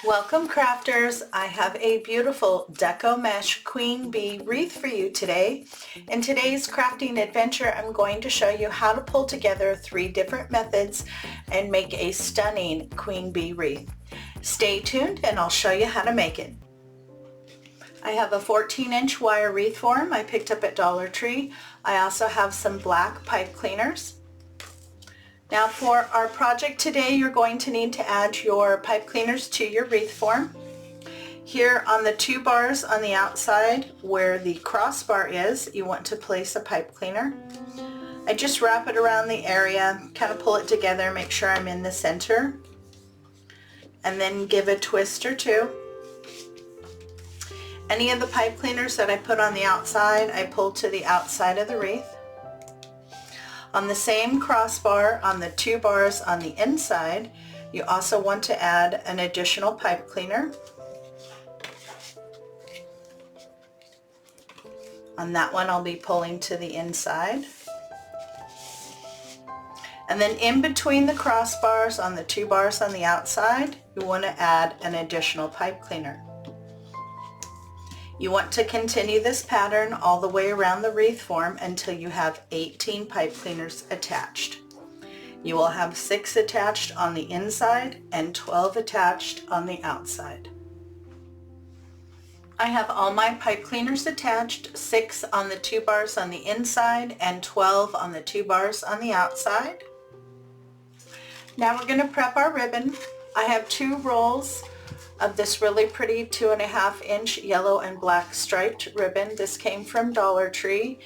Welcome crafters! I have a beautiful Deco mesh queen bee wreath for you today. In today's crafting adventure, I'm going to show you how to pull together 3 different methods and make a stunning queen bee wreath. Stay tuned and I'll show you how to make it. I have a 14-inch wire wreath form I picked up at Dollar Tree. I also have some black pipe cleaners. Now for our project today, you're going to need to add your pipe cleaners to your wreath form. Here on the 2 bars on the outside where the crossbar is, you want to place a pipe cleaner. I just wrap it around the area, kind of pull it together, make sure I'm in the center, and then give a twist or 2. Any of the pipe cleaners that I put on the outside, I pull to the outside of the wreath. On the same crossbar on the 2 bars on the inside, you also want to add an additional pipe cleaner. On that one I'll be pulling to the inside. And then in between the crossbars on the 2 bars on the outside, you want to add an additional pipe cleaner. You want to continue this pattern all the way around the wreath form until you have 18 pipe cleaners attached. You will have 6 attached on the inside and 12 attached on the outside. I have all my pipe cleaners attached, 6 on the 2 bars on the inside and 12 on the 2 bars on the outside. Now we're going to prep our ribbon. I have 2 rolls of this really pretty 2.5-inch yellow and black striped ribbon. This came from Dollar Tree.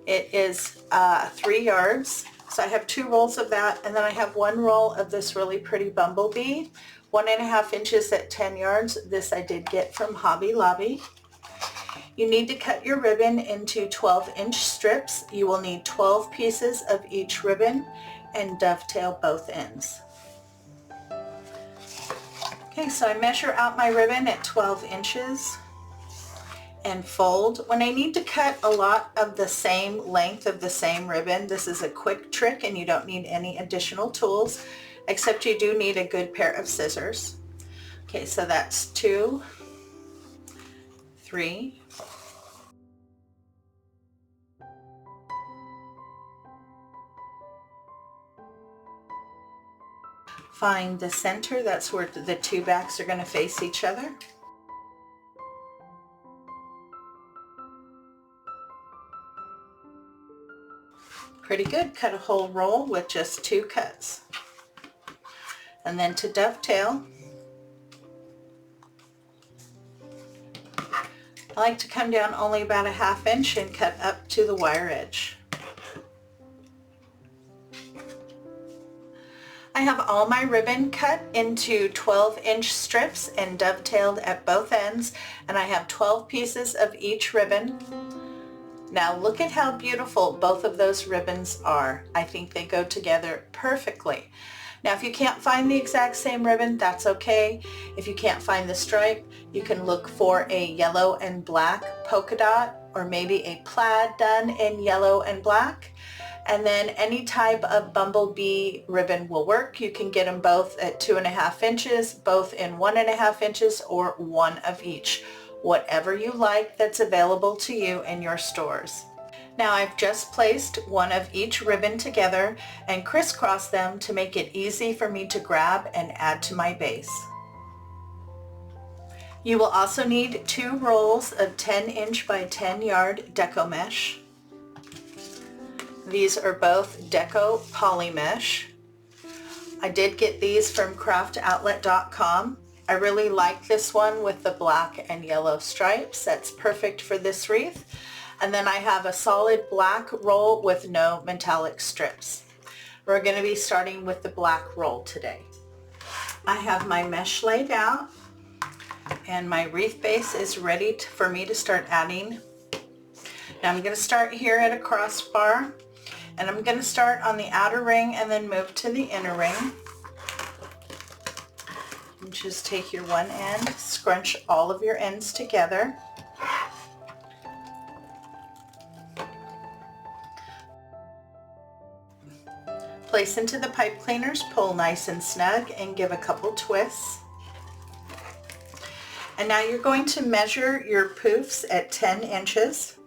It is 3 yards. So I have 2 rolls of that, and then I have 1 roll of this really pretty bumblebee, 1.5 inches at 10 yards. This I did get from Hobby Lobby. You need to cut your ribbon into 12-inch strips. You will need 12 pieces of each ribbon and dovetail both ends. Okay, so I measure out my ribbon at 12 inches and fold. When I need to cut a lot of the same length of the same ribbon, this is a quick trick and you don't need any additional tools, except you do need a good pair of scissors. Okay, so that's 2, 3, find the center, that's where the 2 backs are going to face each other. Pretty good. Cut a whole roll with just 2 cuts. And then to dovetail, I like to come down only about a 1/2 inch and cut up to the wire edge. I have all my ribbon cut into 12-inch strips and dovetailed at both ends, and I have 12 pieces of each ribbon. Now look at how beautiful both of those ribbons are. I think they go together perfectly. Now if you can't find the exact same ribbon, that's okay. If you can't find the stripe, you can look for a yellow and black polka dot, or maybe a plaid done in yellow and black. And then any type of bumblebee ribbon will work. You can get them both at 2.5 inches, both in 1.5 inches, or 1 of each. Whatever you like that's available to you in your stores. Now I've just placed 1 of each ribbon together and crisscrossed them to make it easy for me to grab and add to my base. You will also need 2 rolls of 10-inch by 10-yard Deco mesh. These are both Deco poly mesh. I did get these from craftoutlet.com. I really like this one with the black and yellow stripes. That's perfect for this wreath. And then I have a solid black roll with no metallic strips. We're going to be starting with the black roll today. I have my mesh laid out and my wreath base is ready for me to start adding. Now I'm going to start here at a crossbar, and I'm going to start on the outer ring and then move to the inner ring. And just take your one end, scrunch all of your ends together. Place into the pipe cleaners, pull nice and snug, and give a couple twists. And now you're going to measure your poofs at 10 inches.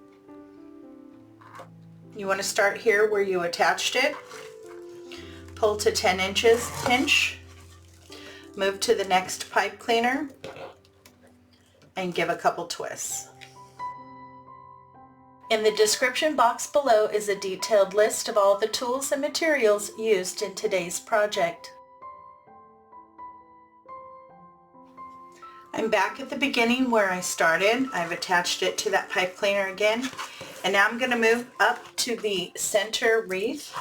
You want to start here where you attached it. Pull to 10 inches, pinch, move to the next pipe cleaner, and give a couple twists. In the description box below is a detailed list of all the tools and materials used in today's project. I'm back at the beginning where I started. I've attached it to that pipe cleaner again. And now I'm going to move up to the center wreath.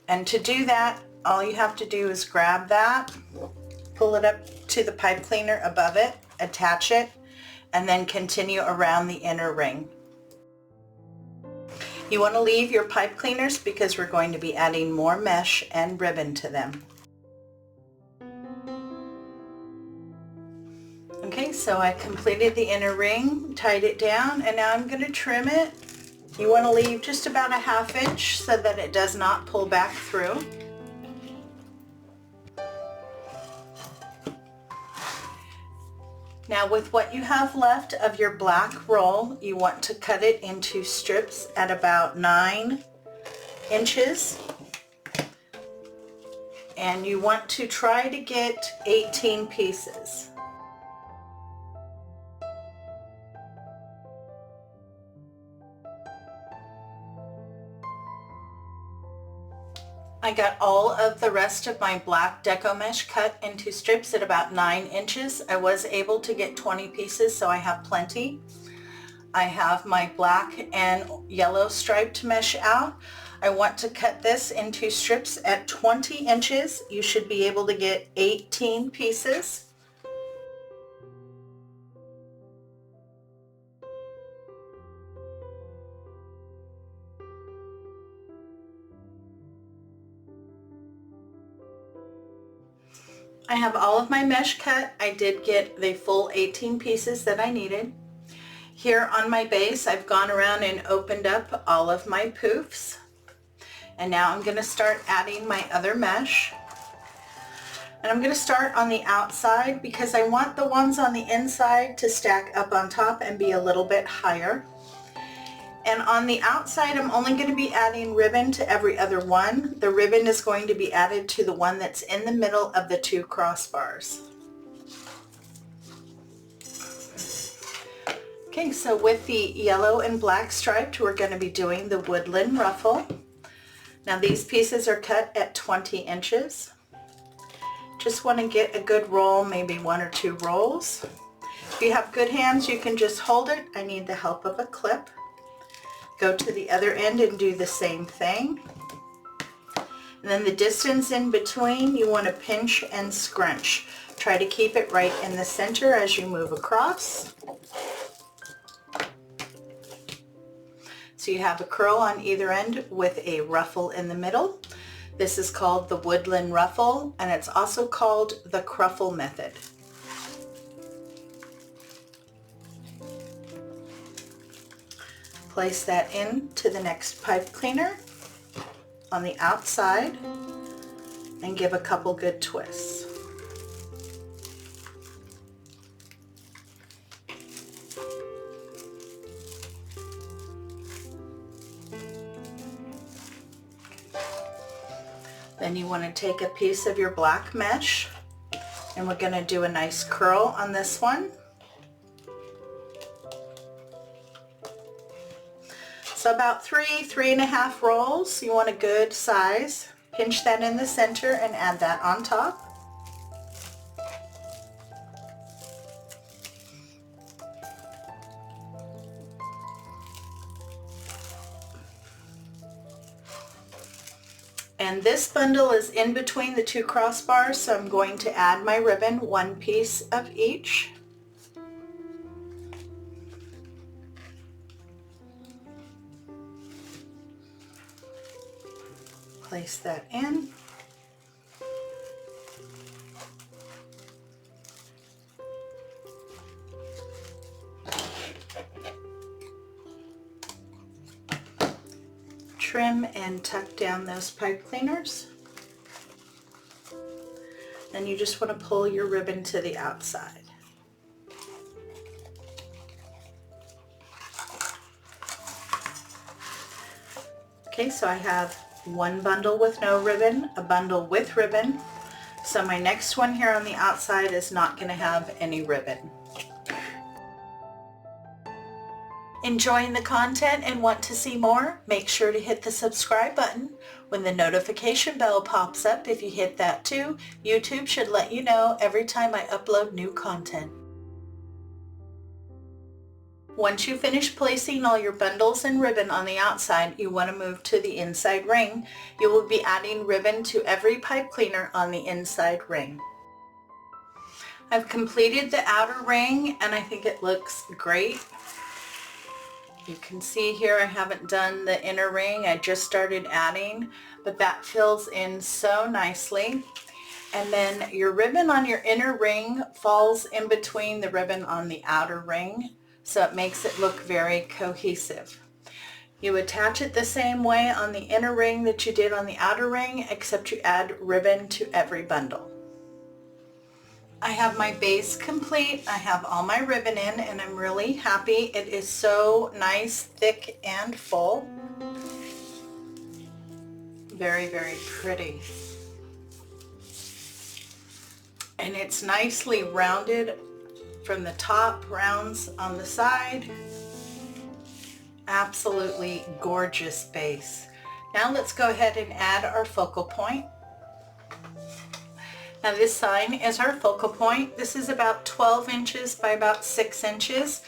And to do that, all you have to do is grab that, pull it up to the pipe cleaner above it, attach it, and then continue around the inner ring. You want to leave your pipe cleaners because we're going to be adding more mesh and ribbon to them. Okay, so I completed the inner ring, tied it down, and now I'm going to trim it. You want to leave just about a ½ inch so that it does not pull back through. Now with what you have left of your black roll, you want to cut it into strips at about 9 inches. And you want to try to get 18 pieces. I got all of the rest of my black deco mesh cut into strips at about 9 inches. I was able to get 20 pieces, so I have plenty. I have my black and yellow striped mesh out. I want to cut this into strips at 20 inches. You should be able to get 18 pieces. I have all of my mesh cut. I did get the full 18 pieces that I needed. Here on my base, I've gone around and opened up all of my poofs. And now I'm going to start adding my other mesh. And I'm going to start on the outside because I want the ones on the inside to stack up on top and be a little bit higher. And on the outside, I'm only going to be adding ribbon to every other one. The ribbon is going to be added to the one that's in the middle of the 2 crossbars. Okay, so with the yellow and black striped, we're going to be doing the woodland ruffle. Now these pieces are cut at 20 inches. Just want to get a good roll, maybe 1 or 2 rolls. If you have good hands, you can just hold it. I need the help of a clip. Go to the other end and do the same thing. And then the distance in between, you want to pinch and scrunch. Try to keep it right in the center as you move across. So you have a curl on either end with a ruffle in the middle. This is called the woodland ruffle, and it's also called the cruffle method. Place that into the next pipe cleaner on the outside and give a couple good twists. Then you want to take a piece of your black mesh, and we're going to do a nice curl on this one. So about 3.5 rolls. You want a good size. Pinch that in the center and add that on top. And this bundle is in between the 2 crossbars, so I'm going to add my ribbon, 1 piece of each. Place that in. Trim and tuck down those pipe cleaners. and you just want to pull your ribbon to the outside. Okay, so I have one bundle with no ribbon, a bundle with ribbon. So my next one here on the outside is not going to have any ribbon. Enjoying the content and want to see more? Make sure to hit the subscribe button. When the notification bell pops up, if you hit that too, YouTube should let you know every time I upload new content. Once you finish placing all your bundles and ribbon on the outside, you want to move to the inside ring. You will be adding ribbon to every pipe cleaner on the inside ring. I've completed the outer ring and I think it looks great. You can see here I haven't done the inner ring. I just started adding, but that fills in so nicely. And then your ribbon on your inner ring falls in between the ribbon on the outer ring, so it makes it look very cohesive. You attach it the same way on the inner ring that you did on the outer ring, except you add ribbon to every bundle. I have my base complete. I have all my ribbon in and I'm really happy. It is so nice, thick and full. Very, very pretty. And it's nicely rounded from the top, rounds on the side. Absolutely gorgeous base. Now let's go ahead and add our focal point. Now this sign is our focal point. This is about 12 inches by about 6 inches.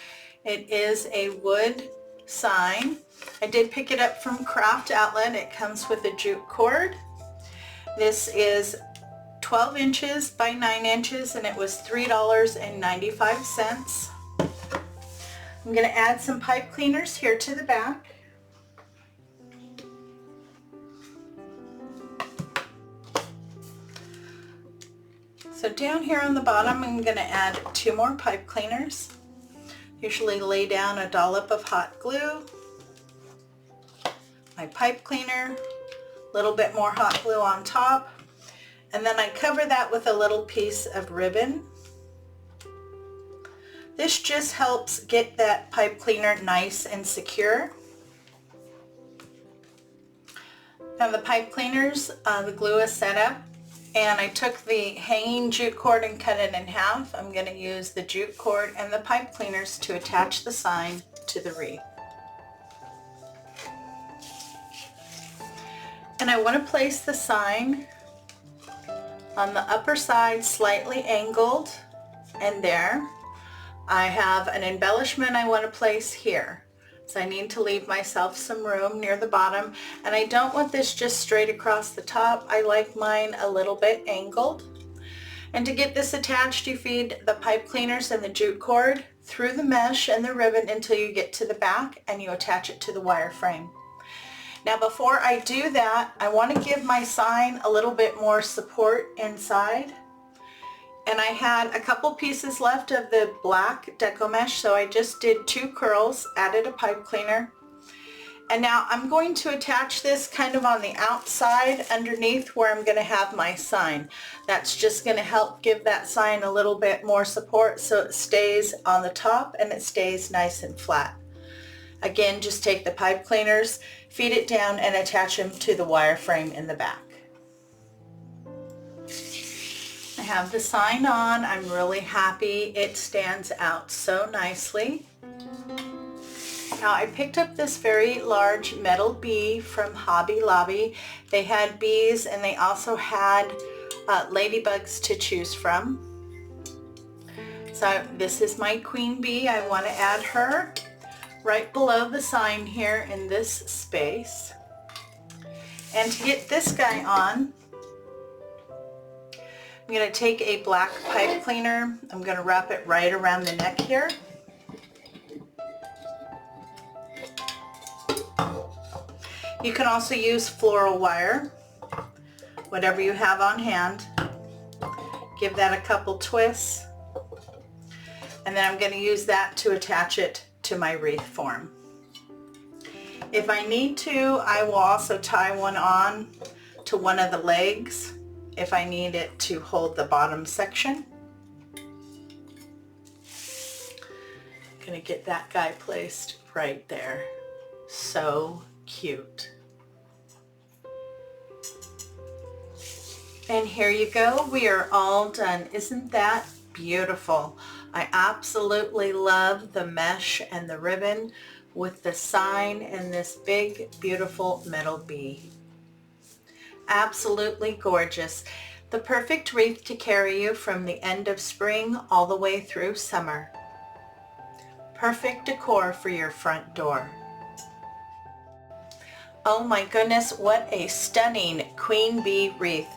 It is a wood sign. I did pick it up from Craft Outlet. It comes with a jute cord. This is 12 inches by 9 inches and it was $3.95. I'm going to add some pipe cleaners here to the back. So down here on the bottom, I'm going to add 2 more pipe cleaners. Usually lay down a dollop of hot glue, my pipe cleaner, a little bit more hot glue on top, and then I cover that with a little piece of ribbon. This just helps get that pipe cleaner nice and secure. Now the pipe cleaners, the glue is set up. And I took the hanging jute cord and cut it in half. I'm going to use the jute cord and the pipe cleaners to attach the sign to the wreath. And I want to place the sign on the upper side, slightly angled, and there. I have an embellishment I want to place here. So I need to leave myself some room near the bottom, and I don't want this just straight across the top. I like mine a little bit angled. And to get this attached, you feed the pipe cleaners and the jute cord through the mesh and the ribbon until you get to the back, and you attach it to the wire frame. Now before I do that, I want to give my sign a little bit more support inside. And I had a couple pieces left of the black Deco mesh, so I just did 2 curls, added a pipe cleaner. And now I'm going to attach this kind of on the outside underneath where I'm going to have my sign. That's just going to help give that sign a little bit more support so it stays on the top and it stays nice and flat. Again, just take the pipe cleaners, feed it down, and attach them to the wire frame in the back. I have the sign on. I'm really happy. It stands out so nicely. Now I picked up this very large metal bee from Hobby Lobby. They had bees and they also had ladybugs to choose from. So this is my queen bee. I want to add her right below the sign here in this space. And to get this guy on, I'm going to take a black pipe cleaner. I'm going to wrap it right around the neck here. You can also use floral wire, whatever you have on hand. Give that a couple twists. And then I'm going to use that to attach it to my wreath form. If I need to, I will also tie one on to one of the legs if I need it to hold the bottom section. Gonna get that guy placed right there. So cute. And here you go, we are all done. Isn't that beautiful? I absolutely love the mesh and the ribbon with the sign and this big, beautiful metal bee. Absolutely gorgeous. The perfect wreath to carry you from the end of spring all the way through summer. Perfect decor for your front door. Oh my goodness, what a stunning queen bee wreath.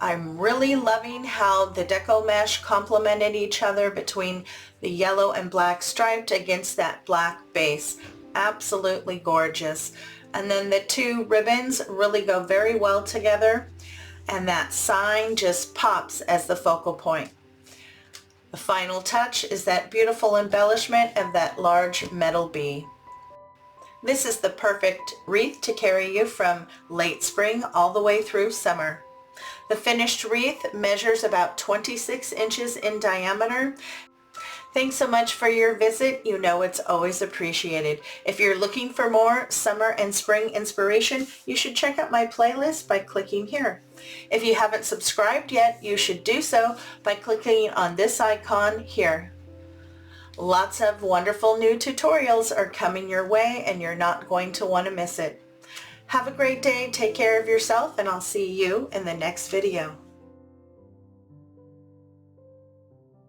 I'm really loving how the deco mesh complemented each other between the yellow and black striped against that black base. Absolutely gorgeous. And then the two ribbons really go very well together, and that sign just pops as the focal point. The final touch is that beautiful embellishment of that large metal bee. This is the perfect wreath to carry you from late spring all the way through summer. The finished wreath measures about 26 inches in diameter. Thanks so much for your visit. You know it's always appreciated. If you're looking for more summer and spring inspiration, you should check out my playlist by clicking here. If you haven't subscribed yet, you should do so by clicking on this icon here. Lots of wonderful new tutorials are coming your way, and you're not going to want to miss it. Have a great day, take care of yourself, and I'll see you in the next video.